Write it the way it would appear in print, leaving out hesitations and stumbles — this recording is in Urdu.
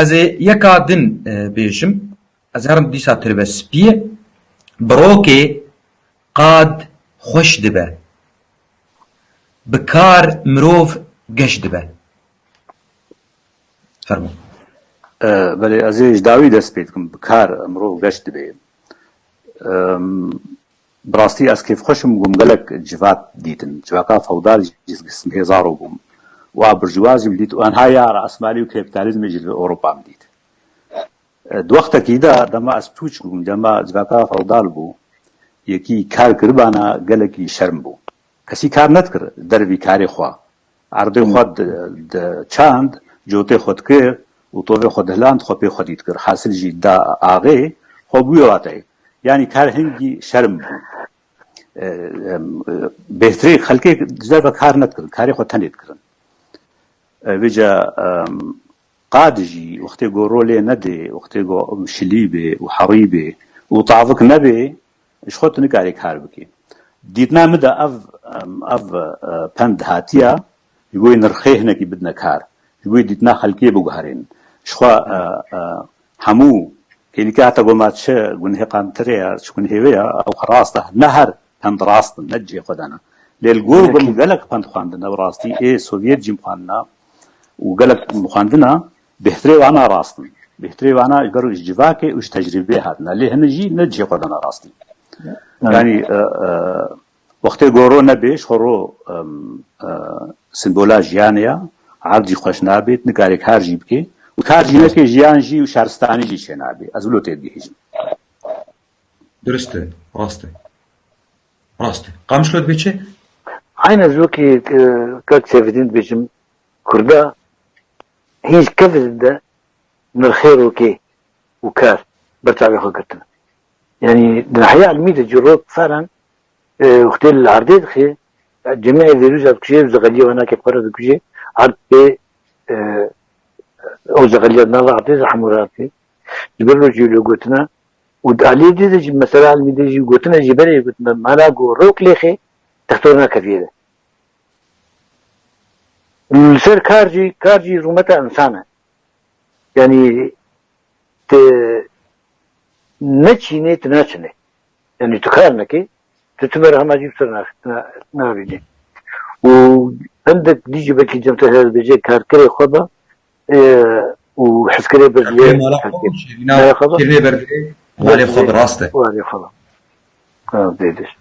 از یکا دن بیشم از هرم دیسا تربه سپیه بروکه قاد خوش دبه بکار مروف گش دبه فرمو بله از اجداوی دست بید کم بکار مروف گش دبه براستی از کیف خوشم گم گلک جوات دیدن جواکا فودال جز قسم هزارو گم و برجوازی دید و آنها یار اسمالی و کپیتالیزم جل اروپا دید دو وقت کی دا دما از توچ گم دما جواکا فودال بو یکی کار کربانا گلکی شرم بو کسی کار نت کر در وی کاری خوا عرض خود چاند جوته خود که و تو خود هلاند خو په خودید کر حاصل جی دا آغه خو بویواته یعنی کار هنگی شرم بو بهتری خلقی جدا کار نت کر کاری خود تنید کرن وجا قادجي وقتي رولي ندي وقتي شليبي وحريبي وطعفك نبي ايش خدت نكاري كاربكي ديتنا مدى اف بند هاتيا يقول نرخيه هناكي بدنا كار يقول ديتنا خلقيه بوغهرين شخوا همو كيني كاتا قومات شا قنهي قانتريا شكون هيويا او خراسته نهر بند راست نجي خدانا للقور بمقالك بند خواندنا براستي ايه سوفيت جيم خواندنا وقالك مخاندنا بهتري وانا راستن بهتري وانا يقروا الجواكي وش تجربه هاتنا ليه نجي نجي قدنا راستي يعني وقتی گورو نبیش خورو سمبولا جیانیا عرضی خوش نبید نکاری کار جیب کی و کار جیبه که جیان جی و شهرستانی جی چه نبی از ولو تید بیهیم درسته راسته قامش لود بیچه عین از وکی که سفیدین بیشم کرده هیچ کفز ده من الخير وكي وكار برتعبي خلقتنا يعني الحياة علمية جروب فعلا وقت العرضية خي جميع الفيروس كشيء زغلية هناك قرر كشيء عرض بي او زغلية نالا عرضية حموراتي جبرلو جيلو قوتنا ودعالي دي مثلا علمية دي قوتنا جبري قوتنا مالا قو روك ليخي تختورنا كثيرة السر كارجي رومتا انسانه يعني نچینه تناچنه يعني تكار نكي تتمر هم اجيب سر نابيني و عندك ديجي بكي جمت هذا بيجي كار كري خبا و حسكري برديه كرني برديه وعلي خبر راسته وعلي خبر ديدش